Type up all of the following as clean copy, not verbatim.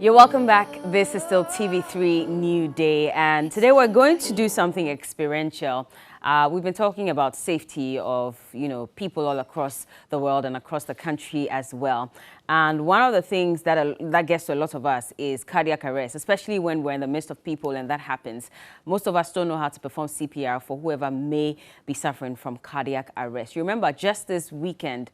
You're welcome back. This is still TV3 New Day, and today we're going to do something experiential. We've been talking about safety of, people all across the world and across the country as well. And one of the things that gets to a lot of us is cardiac arrest, especially when we're in the midst of people and that happens. Most of us don't know how to perform CPR for whoever may be suffering from cardiac arrest. You remember just this weekend,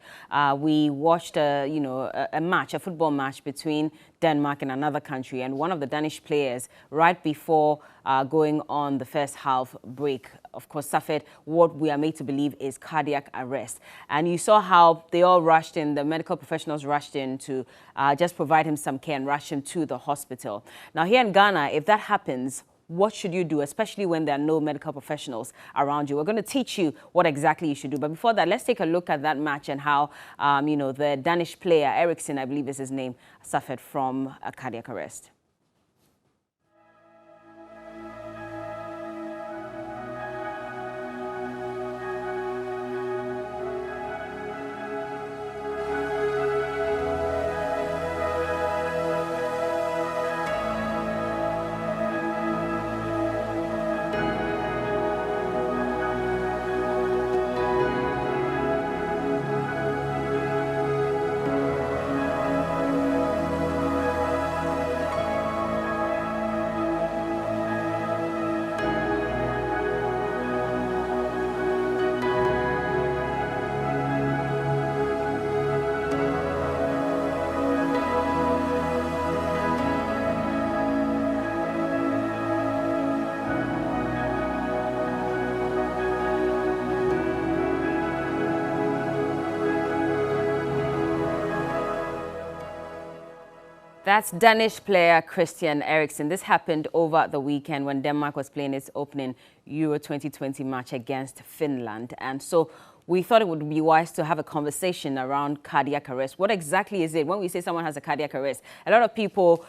we watched a football match between Denmark and another country, and one of the Danish players, right before going on the first half break, of course, suffered what we are made to believe is cardiac arrest. And you saw how they all rushed in, the medical professionals rushed in to just provide him some care and rush him to the hospital. Now, here in Ghana, if that happens, what should you do, especially when there are no medical professionals around you? We're going to teach you what exactly you should do. But before that, let's take a look at that match and how, the Danish player, Eriksen, I believe is his name, suffered from a cardiac arrest. That's Danish player Christian Eriksen. This happened over the weekend when Denmark was playing its opening Euro 2020 match against Finland. And so we thought it would be wise to have a conversation around cardiac arrest. What exactly is it? When we say someone has a cardiac arrest, a lot of people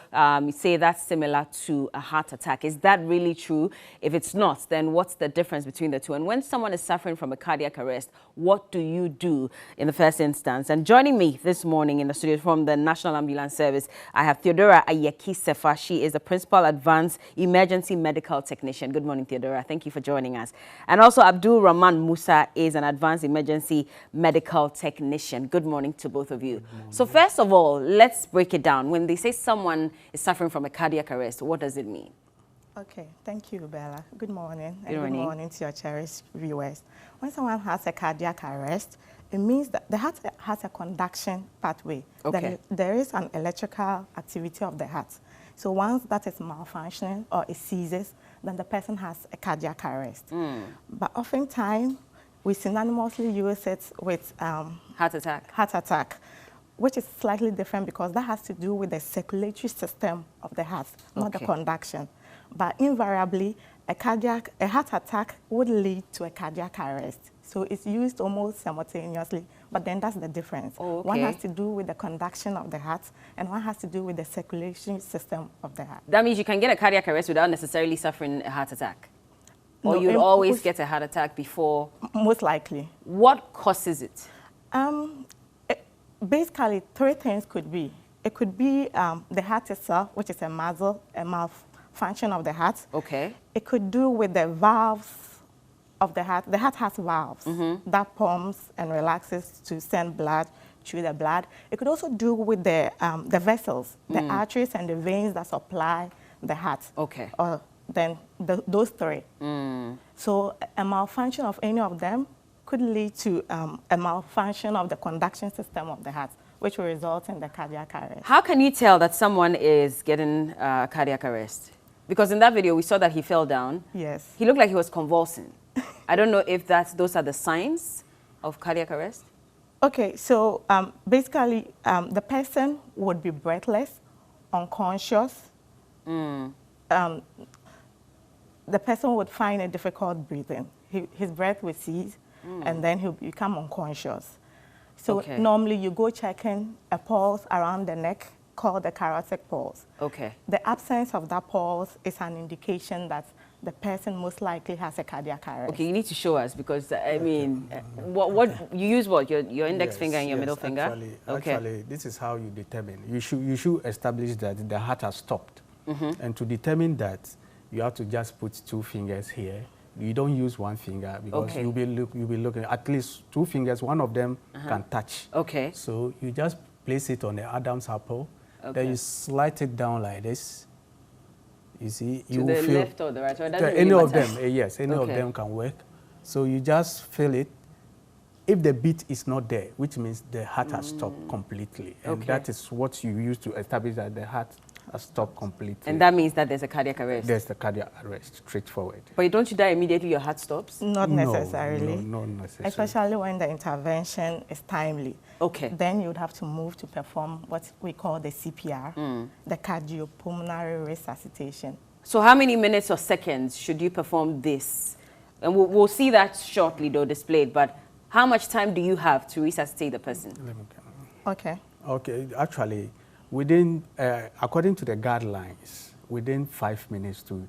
say that's similar to a heart attack. Is that really true? If it's not, then what's the difference between the two? And when someone is suffering from a cardiac arrest, what do you do in the first instance? And joining me this morning in the studio from the National Ambulance Service, I have Theodora Ayeki-Sefa. She is a Principal Advanced Emergency Medical Technician. Good morning, Theodora. Thank you for joining us. And also Abdul Rahman Musa is an Advanced Emergency Medical Technician. Good morning to both of you. So first of all, let's break it down. When they say someone is suffering from a cardiac arrest, what does it mean? Okay, thank you, Bella. Good morning. Good morning. Good morning to your cherished viewers. When someone has a cardiac arrest, it means that the heart has a conduction pathway. Okay. There is an electrical activity of the heart. So once that is malfunctioning or it ceases, then the person has a cardiac arrest. But oftentimes, we synonymously use it with Heart attack, which is slightly different because that has to do with the circulatory system of the heart, not the conduction. But invariably, a heart attack would lead to a cardiac arrest. So it's used almost simultaneously, but then that's the difference. Oh, okay. One has to do with the conduction of the heart, and one has to do with the circulation system of the heart. That means you can get a cardiac arrest without necessarily suffering a heart attack? Or No, you'd always get a heart attack before? Most likely. What causes it? Basically, three things could be. It could be the heart itself, which is a malfunction of the heart. Okay. It could do with the valves of the heart. The heart has valves that pumps and relaxes to send blood through the blood. It could also do with the vessels, the arteries and the veins that supply the heart. Okay. Or then those three. So a malfunction of any of them could lead to a malfunction of the conduction system of the heart, which will result in the cardiac arrest. How can you tell that someone is getting cardiac arrest? Because in that video, we saw that he fell down. Yes. He looked like he was convulsing. I don't know if those are the signs of cardiac arrest. Okay, so basically, the person would be breathless, unconscious. The person would find it difficult breathing. His breath would cease, and then he'll become unconscious. So normally you go checking a pulse around the neck called the carotid pulse. Okay. The absence of that pulse is an indication that the person most likely has a cardiac arrest. Okay, you need to show us because I mean, what you use what your index Yes, finger and your yes, middle finger. Actually, this is how you determine. You should establish that the heart has stopped, and to determine that, you have to just put 2 fingers here. You don't use 1 finger because you'll be looking at least 2 fingers. One of them can touch. Okay. So you just place it on the Adam's apple. Okay. Then you slide it down like this. You see, To the left or the right? Or it doesn't any really of matter? them, yes, any of them can work. So you just feel it. If the beat is not there, which means the heart has stopped completely, and that is what you use to establish that the heart has stopped completely. And that means that there's a cardiac arrest. There's the cardiac arrest, straightforward. But don't you die immediately? Your heart stops? Not necessarily. No, not necessarily. Especially when the intervention is timely. Okay. Then you would have to move to perform what we call the CPR, the cardiopulmonary resuscitation. So how many minutes or seconds should you perform this? And we'll see that shortly, though, displayed. But how much time do you have to resuscitate the person? Okay. Okay, actually, within, according to the guidelines, within 5 minutes to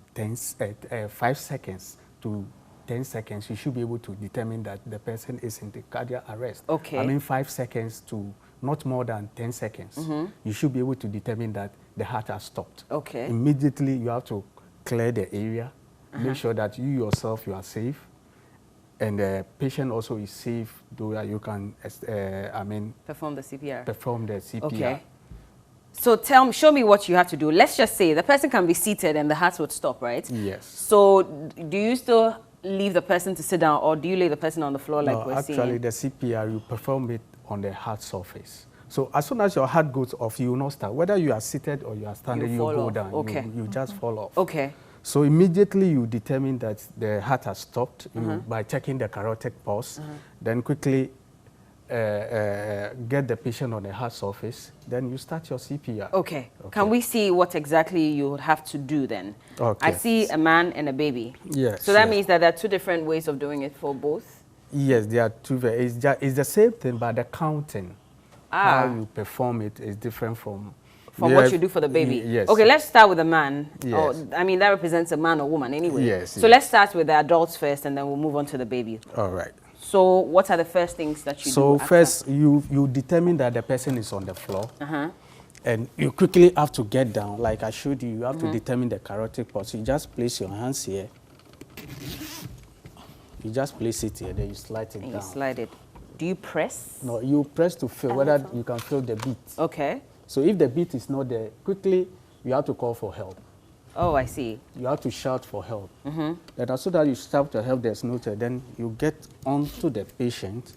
5 seconds to 10 seconds, you should be able to determine that the person is in the cardiac arrest. Okay. I mean 5 seconds to not more than 10 seconds. You should be able to determine that the heart has stopped. Okay. Immediately, you have to clear the area, make sure that you yourself, you are safe, and the patient also is safe, though you can, Perform the CPR. perform the CPR. Okay. So show me what you have to do. Let's just say the person can be seated and the heart would stop, right? Yes. So do you still leave the person to sit down, or do you lay the person on the floor like we're seeing? Actually, the CPR, you perform it on the heart surface. So as soon as your heart goes off, you will not start. Whether you are seated or you are standing, you fall go off. down. Okay. You just fall off. Okay. So immediately you determine that the heart has stopped by checking the carotid pulse. Then quickly get the patient on the heart surface. Then you start your CPR. Okay. Can we see what exactly you would have to do then? Okay. I see a man and a baby. Yes. So that yes. means that there are 2 different ways of doing it for both? Yes, there are 2. It's the same thing, but the counting, how you perform it is different from what you do for the baby? Yes. Okay, let's start with the man. Yes. I mean, that represents a man or woman anyway. Yes. So let's start with the adults first, and then we'll move on to the baby. All right. So what are the first things that you do? So after? first, you determine that the person is on the floor. And you quickly have to get down. Like I showed you, you have to determine the carotid pulse. You just place your hands here. You just place it here, then you slide it down. You slide it. Do you press? No, you press to feel whether you can feel the beat. Okay. So if the beat is not there, quickly you have to call for help. Oh, I see. You have to shout for help. Then as soon as you shout for help, there's no time. Then you get onto the patient.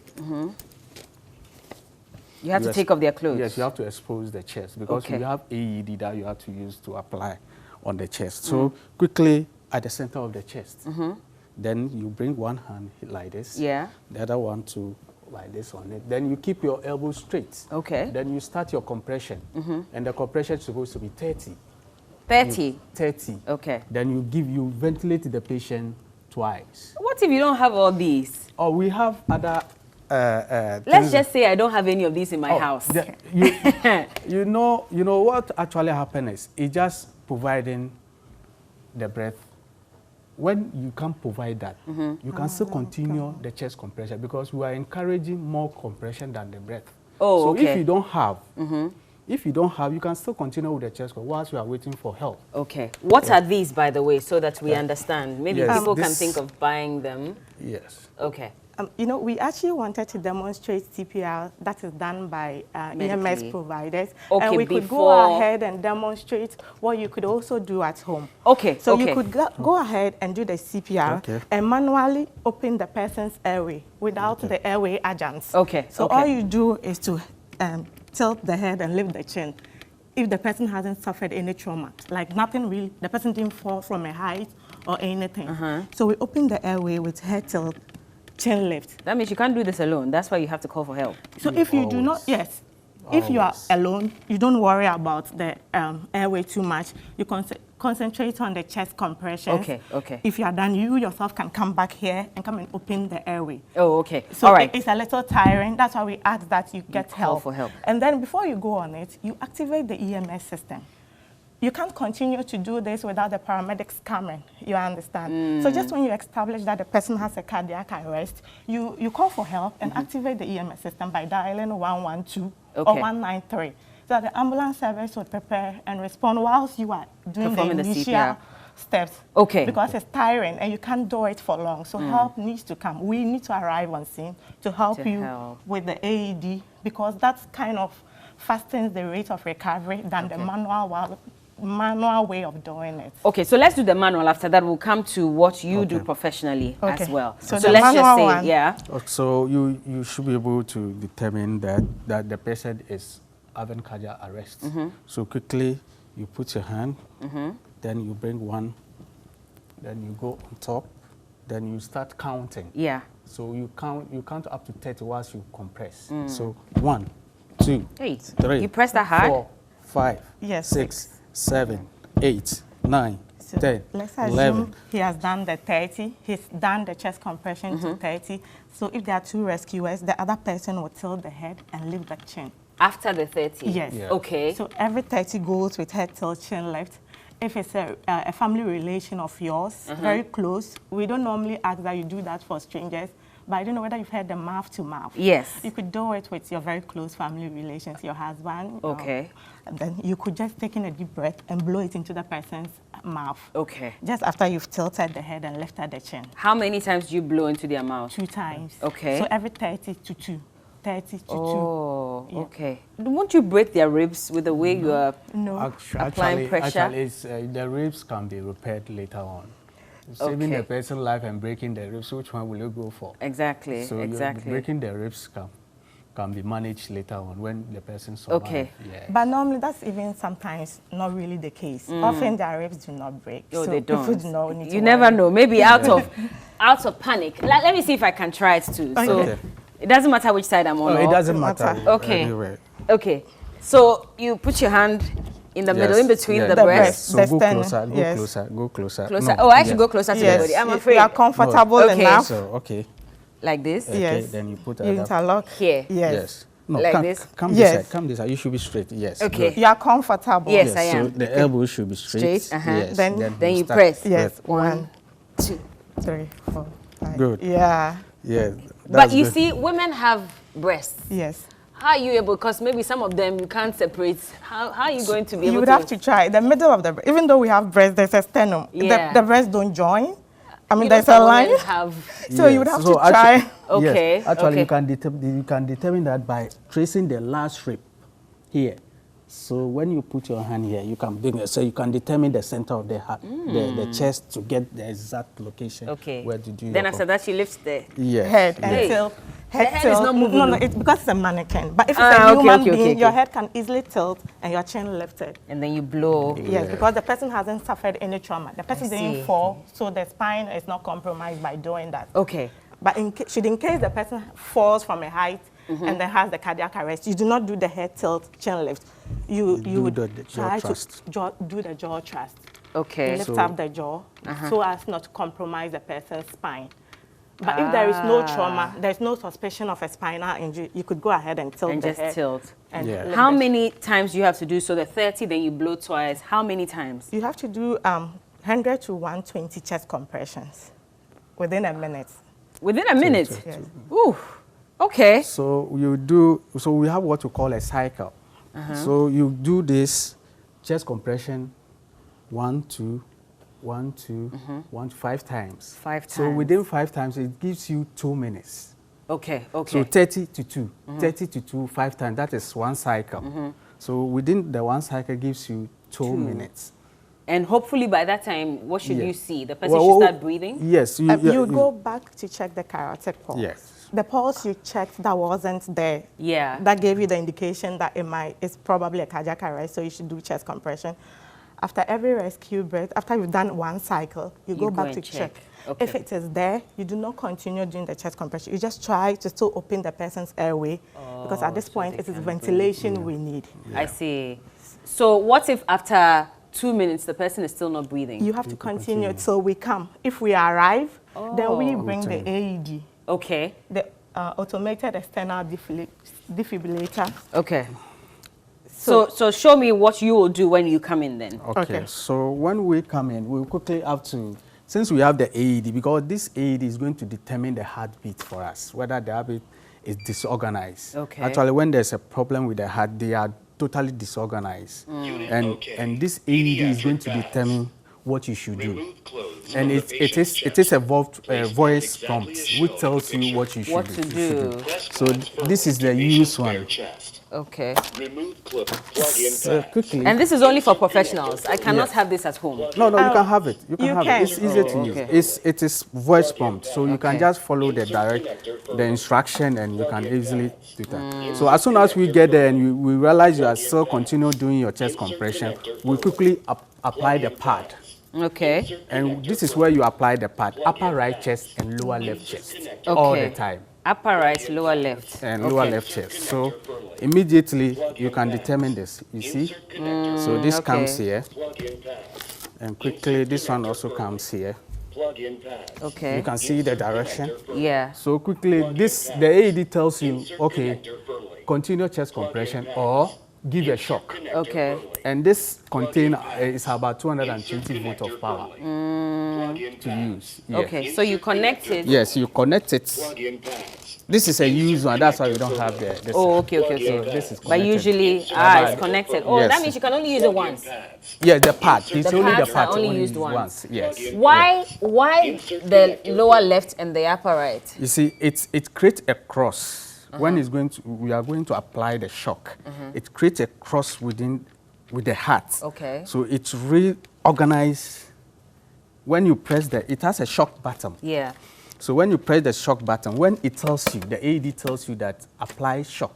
You have to take off their clothes. Yes, you have to expose the chest because you have AED that you have to use to apply on the chest. So quickly at the center of the chest. Then you bring one hand like this. Yeah. The other one to like this on it. Then you keep your elbow straight. Okay. Then you start your compression. And the compression is supposed to be 30. 30? 30. Okay. Then you ventilate the patient twice. What if you don't have all these? Oh, we have other Let's just say I don't have any of these in my house. You know what actually happens is it's just providing the breath. When you can't provide that, you can still continue the chest compression because we are encouraging more compression than the breath. Oh, so okay. if you don't have, you can still continue with the chest whilst you are waiting for help. Okay. What are these, by the way, so that we understand? Maybe Yes, people can think of buying them. Yes. Okay. You know, we actually wanted to demonstrate CPR that is done by EMS providers. Okay, and we could go ahead and demonstrate what you could also do at home. Okay, So you could go ahead and do the CPR and manually open the person's airway without the airway agents. Okay. So all you do is to tilt the head and lift the chin. If the person hasn't suffered any trauma, like nothing really, the person didn't fall from a height or anything. So we open the airway with head tilt, chin lift. That means you can't do this alone. That's why you have to call for help. So if you do not, if you are alone, you don't worry about the airway too much. You concentrate on the chest compression. Okay. If you are done, you yourself can come back here and come and open the airway. Oh, okay. So all right. it's a little tiring. That's why we ask that you get help. Call for help. And then before you go on it, you activate the EMS system. you can't continue to do this without the paramedics coming, you understand? So just when you establish that the person has a cardiac arrest, you call for help and activate the EMS system by dialing 112 or 193. So that the ambulance service would prepare and respond whilst you are doing Performing the the initial CPR. steps. Okay. Because it's tiring and you can't do it for long. So help needs to come. We need to arrive on scene to help you with the AED, because that's kind of fastens the rate of recovery than the manual way of doing it. Okay, so let's do the manual. After that, we'll come to what you do professionally as well. So let's just say, yeah. So you should be able to determine that the patient is having cardiac arrest. So quickly, you put your hand, then you bring one, then you go on top, then you start counting. Yeah. So you count up to 30 whilst you compress. So 1, 2, 3. You press that hard? 4, 5, 6, 7, 8, 9, 10, let's 11. assume he has done the 30. He's done the chest compression to 30. So if there are 2 rescuers, the other person will tilt the head and lift the chin. After the 30? Yes. Yeah. Okay. So every 30 goes with head tilt, chin lift. If it's a family relation of yours, very close, we don't normally ask that you do that for strangers, but I don't know whether you've heard the mouth to mouth. Yes. You could do it with your very close family relations, your husband. Okay. And then you could just take in a deep breath and blow it into the person's mouth. Okay. Just after you've tilted the head and lifted the chin. How many times do you blow into their mouth? 2 times. Okay. So every 30 to 2. 30 to 2. Oh, Yeah. okay. Won't you break their ribs with the way you are No. applying pressure? Actually, the ribs can be repaired later on. Saving the person's life and breaking the ribs, which one will you go for? Exactly, So exactly. breaking the ribs can be managed later on when the person survives. Okay. Yeah. But normally that's even sometimes not really the case. Often their ribs do not break. Oh, so they don't. people do not need to You never worry. know. Maybe out of panic. Let me see if I can try it too. So Okay. it doesn't matter which side I'm on. It or- doesn't matter. Okay. Anyway. Okay. So you put your hand in the middle, in between the The breasts. So The go sternum, closer, go yes. closer, go closer. Closer. No, Oh, I should yes. go closer to the Yes. body. I'm If afraid. you are comfortable Okay. enough, So, okay. Like this? Okay, yes. then you put you another. interlock. Here. Yes. Yes. No, Like come, this? come Yes. this side. Come this side. You should be straight. Yes. Okay. good. You are comfortable. Yes, I am. So the elbow should be straight. Straight, Yes. Then you start press. Yes. breath. 1, 2. 3, 4, 5. Good. Yeah. Yeah. But that's you good. see, women have breasts. Yes. How are you able? Because maybe some of them you can't separate. How are you going to be able You would to? have to try the middle of the breast. Even though we have breasts, there's a sternum. Yeah. The breasts don't join. I mean, Even there's a some line. women have. So you would have to actually- try. Okay, Yes. Actually, okay. you can determine that by tracing the last rib here. So when you put your hand here, you can bring it. So you can determine the center of the heart, the chest, to get the exact location. Okay. Where to do. Then your after that, she lifts the. yes. Head Hey. until The head is not moving, No, no. it's because it's a mannequin. But if it's Ah, a okay, human okay, being, okay, your okay. head can easily tilt and your chin lifted. And then you blow. Yes, because the person hasn't suffered any trauma. The person see. didn't fall, so the spine is not compromised by doing that. Okay. But in case the person falls from a height and then has the cardiac arrest, you do not do the head tilt, chin lift. You do would the jaw try thrust. to do the jaw thrust. Okay. You lift So- up the jaw so as not to compromise the person's spine. But if there is no trauma, there's no suspicion of a spinal injury, you could go ahead and tilt And the just head. tilt. And Yeah. lift How the- many times do you have to do? So the 30, then you blow twice. How many times? You have to do 100 to 120 chest compressions within a minute. Within a minute. Yes. Ooh. Okay. So we have what we call a cycle. So you do this chest compression 1, 2, 1, 2, 1 to 5 times. 5 So times. within 5 times, it gives you 2 minutes. Okay. Okay. So 30 to 2, 30 to 2, 5 times. That is one cycle. So within the one cycle gives you 2 minutes. And hopefully by that time, what should Yeah. you see? The person Well, should start breathing? Yes. You go back to check the carotid pulse. Yes. The pulse you checked that wasn't there. Yeah. That gave you the indication that it's probably a cardiac arrest, so you should do chest compression. After every rescue breath, after you've done one cycle, you go back and to check. Okay. If it is there, you do not continue doing the chest compression. You just try to still open the person's airway because at this point it is ventilation we need. I see. So what if after 2 minutes the person is still not breathing? You have to continue till we come. If we arrive, then we bring the AED, Okay. the automated external defibrillator. Okay. So show me what you will do when you come in then. Okay. So when we come in, we'll quickly have to, since we have the AED, because this AED is going to determine the heartbeat for us, whether the heartbeat is disorganized. Okay. Actually, when there's a problem with the heart, they are totally disorganized. And this AED is going to determine what you should do. And it is a voice prompt which tells you what you should do. So this is the use one. Okay. So quickly. And this is only for professionals. I cannot have this at home. No, you can have it. You can have can. it. It's easy to use. It is voice prompt, so you can just follow the instruction, and you can easily do that. So as soon as we get there and we realize you are still continue doing your chest compression, we quickly apply the pad. Okay. And this is where you apply the pad: upper right chest and lower left chest, all the time. Upper right, lower left. And lower left chest. So immediately you can determine this. You see? So this comes here. And quickly this one also comes here. Okay. You can see the direction. Yeah. So quickly the AED tells you, okay, continue chest compression or give a shock. Okay. And this container is about 220 volts of power to use. Yeah. Okay, so you connect it. Yes, you connect it. This is a used one, that's why we don't have the Oh, okay. So this is But connected. usually, it's connected. Oh, Yes. that means you can only use it once. Yeah, the pad. It's The only the pads pad are only only used once. Yes. Why the lower left and the upper right? You see, it creates a cross. When we are going to apply the shock, it creates a cross with the heart. Okay. So it's reorganized. When you press it has a shock button. Yeah. So when you press the shock button, when it tells you, the AED tells you that apply shock,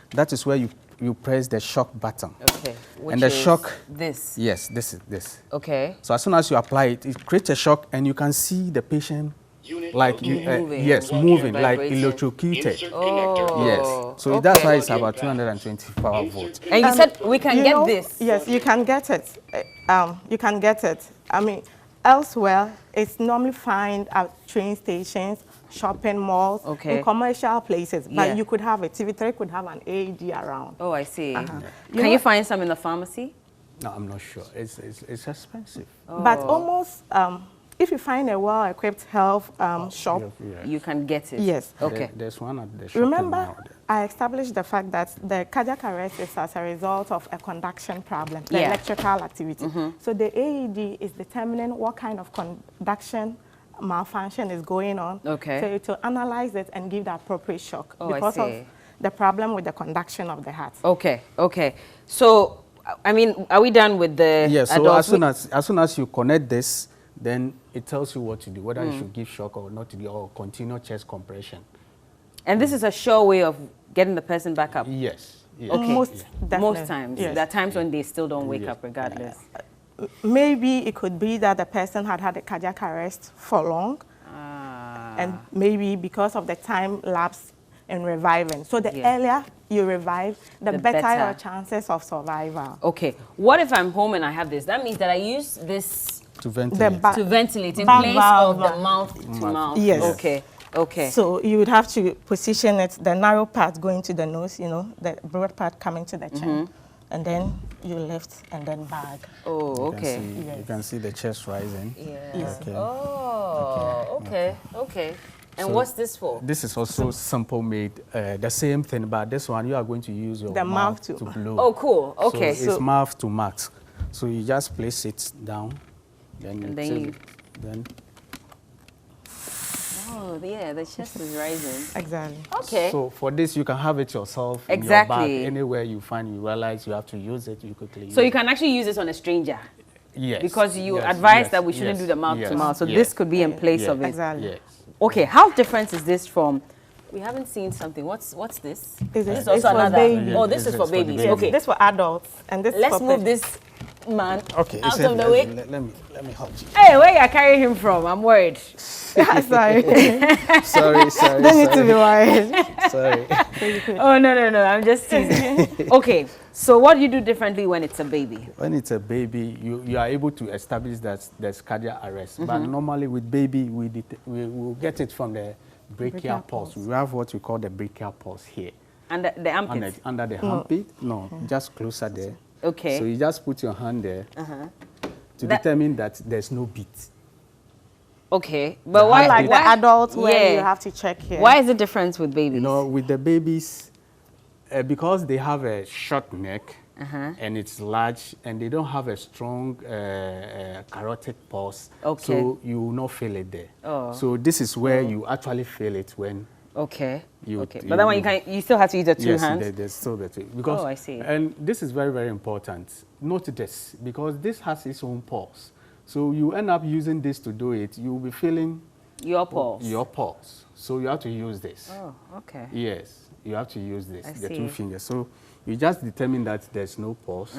that is where you press the shock button. Okay. Which And the is shock, this. yes, this is this. Okay. So as soon as you apply it, it creates a shock, and you can see the patient like Moving. yes, moving, like Vibrating. electrocuted. Oh. Yes. So that's why it's about 220 power volts. And you said we can You get know, this. Yes, you can get it. You can get it. I mean, elsewhere, it's normally found at train stations, shopping malls, Okay. in commercial places. Yeah. But you could have it. TV3 could have an AED around. Oh, I see. You Can you know- find some in the pharmacy? No, I'm not sure. It's expensive. But almost, if you find a well-equipped health shop, Yeah. You can get it. yes. Okay. There's one at the shopping Remember, mall there. I established the fact that the cardiac arrest is as a result of a conduction problem, the Yeah. electrical activity. So the AED is determining what kind of conduction malfunction is going on. Okay. So to analyze it and give the appropriate shock Oh, I because of see. the problem with the conduction of the heart. Okay. Okay. So, I mean, are we done with the Yeah, so adults? as soon as you connect this, then it tells you what to do, whether you should give shock or not to do, or continue chest compression. And this is a sure way of getting the person back up. Yes. yes. Okay. Most definitely. Most times. Yes. There are times when they still don't wake Yes. up regardless. Maybe it could be that the person had had a cardiac arrest for long, and maybe because of the time lapse in reviving. So the Yeah. earlier you revive, the The better better. your chances of survival. Okay. What if I'm home and I have this? That means that I use this To ventilate. to ventilate in Back place valve. of the mouth to mouth. Yes. Okay. Okay. So you would have to position it, the narrow part going to the nose, you know, the broad part coming to the chin, and then you lift and then bag. Oh, okay. You can see the chest rising. Yeah. Okay. Oh, okay. Okay. And So what's this for? This is also simple made, the same thing, but this one you are going to use your The mouth to to- blow. Oh, cool. Okay. So it's mouth to max. So you just place it down, then you And then tilt you- it, then Oh, yeah, the chest is rising. Exactly. Okay. So for this, you can have it yourself in your Exactly. bag. Anywhere you find, you realize you have to use it, you quickly use So you it. can actually use this on a stranger Yes. because you yes, advised yes, that we shouldn't yes, do the mouth yes, to mouth. So yes, this could be in place yes, of it. Exactly. Yes. Okay, how different is this from? We haven't seen something. What's this? Is This it- is it's also for another. babies. Oh, this This is for is for the babies. baby. Okay, This for adults, and this let's for move this man Okay. out it's of the way. Let me help you. Hey, where you carrying him from? I'm worried. Sorry. sorry. Don't need to be worried. Sorry. Oh no! I'm just teasing. Okay, so what do you do differently when it's a baby? When it's a baby, you are able to establish that there's cardiac arrest. But normally with baby, we will get it from the brachial pulse. We have what we call the brachial pulse here. Under the armpit? Under the armpit? No, just closer there. Okay. So you just put your hand there to determine that there's no beat. Okay, but why? Like the adults where you have to check here. Why is it different with babies? You know, with the babies, because they have a short neck and it's large and they don't have a strong carotid pulse, so you will not feel it there. Oh. So this is where you actually feel it when. Okay. But that one you still have to use the two hands. Yes, there's still the two. Because, I see. And this is very, very important. Note this, because this has its own pulse. So you end up using this to do it. You'll be feeling your pulse. Your pulse. So you have to use this. Oh, okay. Yes, you have to use this, the two fingers. So you just determine that there's no pulse.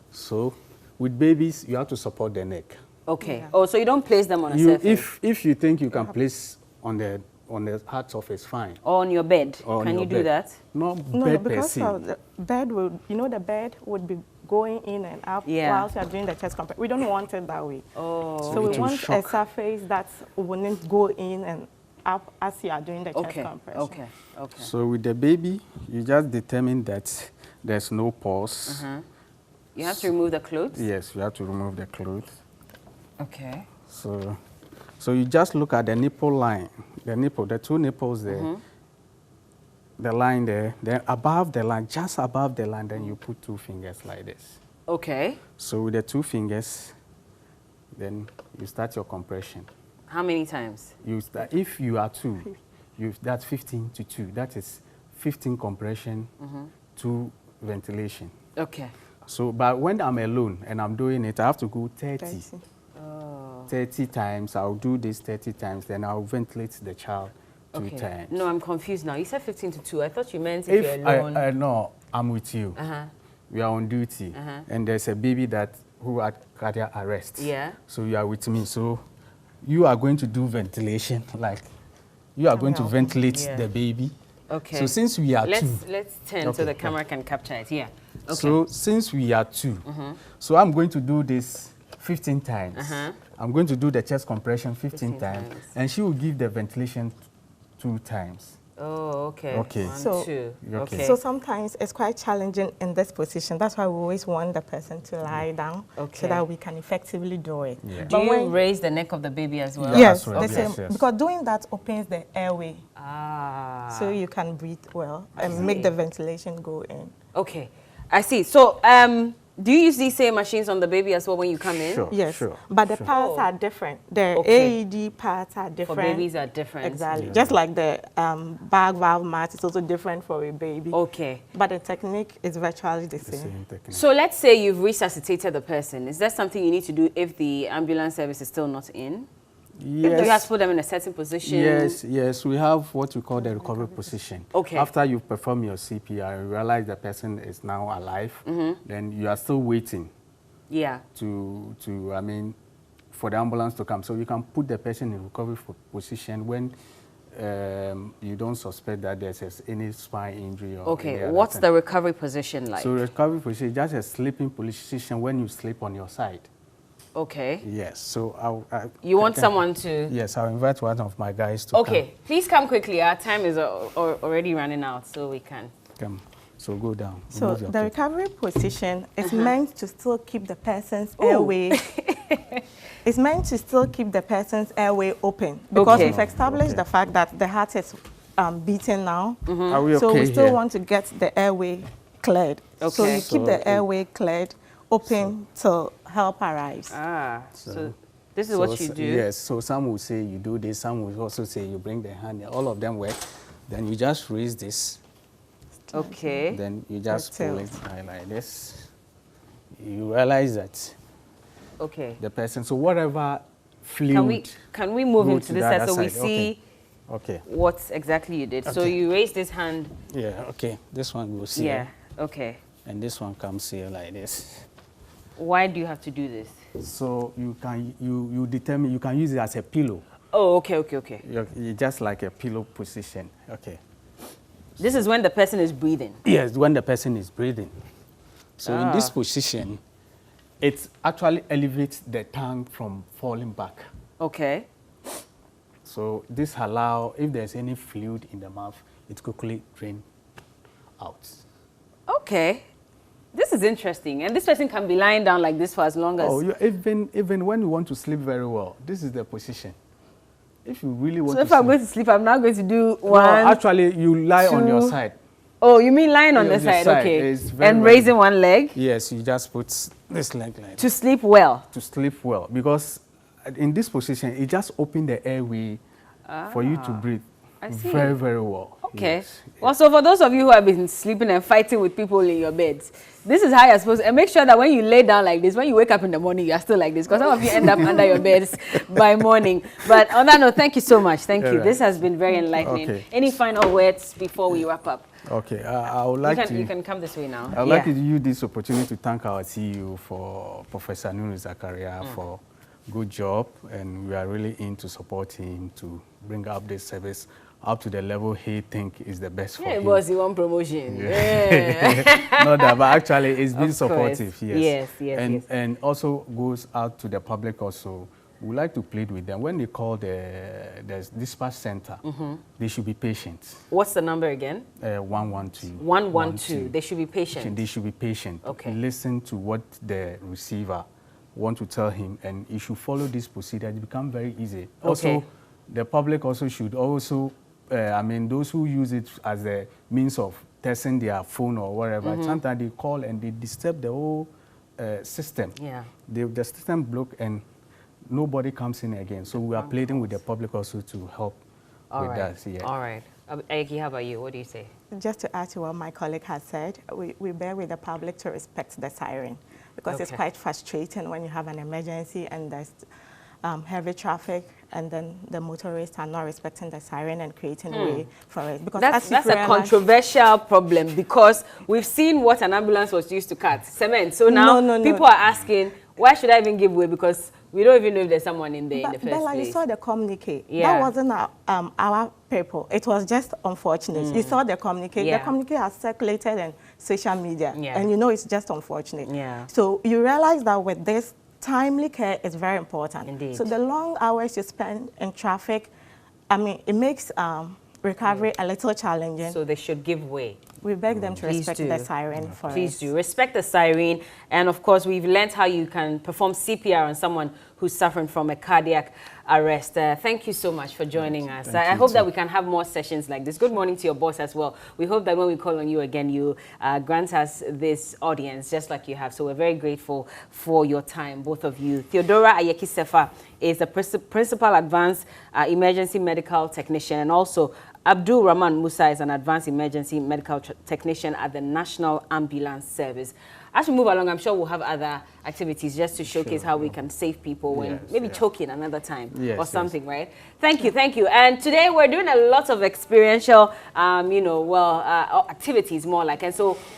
So with babies, you have to support the neck. Okay. Yeah. Oh, so you don't place them on a surface? If you think you can place on the hard surface, fine. Or on your bed. Can you do that? No, because the bed will, the bed would be going in and up whilst you are doing the chest compression. We don't want it that way. Oh. So we want a surface that wouldn't go in and up as you are doing the chest compression. Okay. So with the baby, you just determine that there's no pulse. You have to remove the clothes? Yes, you have to remove the clothes. Okay. So you just look at the nipple line, the two nipples there, the line there, then above the line, just above the line, then you put two fingers like this. Okay. So with the two fingers, then you start your compression. How many times? You start, if you are two, that's 15 to 2. That is 15 compression, 2 ventilation. Okay. So, but when I'm alone and I'm doing it, I have to go 30. 30 times. I'll do this 30 times, then I'll ventilate the child 2 times. No, I'm confused now. You said 15 to 2. I thought you meant if you're alone. No, I'm with you. We are on duty. And there's a baby who had cardiac arrest. Yeah. So you are with me. So you are going to do ventilation, like you are going to ventilate the baby. Okay. So since we are two. Let's turn so the camera can capture it. Yeah. Okay. So since we are two, so I'm going to do this 15 times. I'm going to do the chest compression 15 times. And she will give the ventilation 2 times. Oh, okay. Okay. 1, 2. Okay. So sometimes it's quite challenging in this position. That's why we always want the person to lie down so that we can effectively do it. Yeah. Do you raise the neck of the baby as well? Yes, the same. Because doing that opens the airway. So you can breathe well and make the ventilation go in. Okay. I see. So, do you use these same machines on the baby as well when you come in? Sure, yes, but the parts are different. The AED parts are different. For babies are different. Exactly. Yeah. Just like the bag valve mat is also different for a baby. Okay. But the technique is virtually the same. So let's say you've resuscitated the person. Is that something you need to do if the ambulance service is still not in? Yes. You have to put them in a certain position? Yes. We have what we call the recovery position. Okay. After you perform your CPR, you realize the person is now alive, then you are still waiting. Yeah. For the ambulance to come. So you can put the person in recovery position when you don't suspect that there's any spine injury. Or what's the recovery position like? So recovery position is just a sleeping position when you sleep on your side. Okay. Yes. So you want someone to? Yes, I'll invite one of my guys to come. Okay. Please come quickly. Our time is already running out, so we can. Come. So go down. So the recovery position is meant to still keep the person's airway. It's meant to still keep the person's airway open because we've established the fact that the heart is beating now. Are we okay so we still here? want to get the airway cleared. Okay. So you keep the airway cleared, open till help arrives. So this is what you do? Yes, so some will say you do this, some will also say you bring the hand, all of them work. Then you just raise this. Okay. Then you just pull it like this. You realize that the person, so whatever fluid. Can we move him to this side so we see what exactly you did? Okay. So you raise this hand. Yeah, okay. This one will see. Yeah, okay. And this one comes here like this. Why do you have to do this? So you determine, you can use it as a pillow. Oh, okay. You're just like a pillow position. Okay. This is when the person is breathing? Yes, when the person is breathing. So in this position, it actually elevates the tongue from falling back. Okay. So this allows, if there's any fluid in the mouth, it quickly drains out. Okay. This is interesting. And this person can be lying down like this for as long as... Oh, even when you want to sleep very well, this is the position. If you really want to sleep. So if I'm going to sleep, I'm now going to do one... No, actually, you lie on your side. Oh, you mean lying on the side? Okay. And raising one leg? Yes, you just put this leg like to sleep well? To sleep well. Because in this position, it just opens the airway for you to breathe very, very well. Okay. Yes. Well, so for those of you who have been sleeping and fighting with people in your beds, this is how you're supposed to, and make sure that when you lay down like this, when you wake up in the morning, you're still like this, because some of you end up under your beds by morning. But on that note, thank you so much. Thank you. Right. This has been very enlightening. Okay. Any final words before we wrap up? Okay, I would like you can come this way now. I would like to use this opportunity to thank our CEO, for Professor Zakaria, for good job, and we are really in to support him to bring up this service up to the level he think is the best for him. Yeah, boss, you want promotion. Yeah. Not that, but actually it's been supportive. Yes. Yes, and also goes out to the public also. We like to plead with them. When they call the dispatch center, they should be patient. What's the number again? 112. 112. They should be patient. They should be patient. Okay. Listen to what the receiver want to tell him, and he should follow this procedure. It becomes very easy. Okay. Also, the public also should also, those who use it as a means of testing their phone or whatever, sometimes they call and they disturb the whole system. Yeah. The system block and nobody comes in again. So we are pleading with the public also to help with that. Yeah. All right. Ayeki, how about you? What do you say? Just to add to what my colleague has said, we bear with the public to respect the siren, because it's quite frustrating when you have an emergency and there's heavy traffic, and then the motorists are not respecting the siren and creating way for it. Because that's a controversial problem, because we've seen what an ambulance was used to cut, cement. So now people are asking, why should I even give way? Because we don't even know if there's someone in there in the first place. You saw the communique. Yeah. That wasn't our people. It was just unfortunate. You saw the communique. Yeah. The communique has circulated in social media. Yeah. And you know it's just unfortunate. Yeah. So you realize that with this, timely care is very important. Indeed. So the long hours you spend in traffic, it makes recovery a little challenging. So they should give way. We beg them to respect the siren for us. Please do. Respect the siren. And of course, we've learned how you can perform CPR on someone who's suffering from a cardiac arrest. Thank you so much for joining us. I hope that we can have more sessions like this. Good morning to your boss as well. We hope that when we call on you again, you grant us this audience just like you have. So we're very grateful for your time, both of you. Theodora Ayeki-Sefa is the Principal Advanced Emergency Medical Technician, and also Abdul Rahman Musa is an Advanced Emergency Medical Technician at the National Ambulance Service. As we move along, I'm sure we'll have other activities just to showcase how we can save people when maybe choking another time or something, right? Thank you. And today we're doing a lot of experiential, activities more like, and so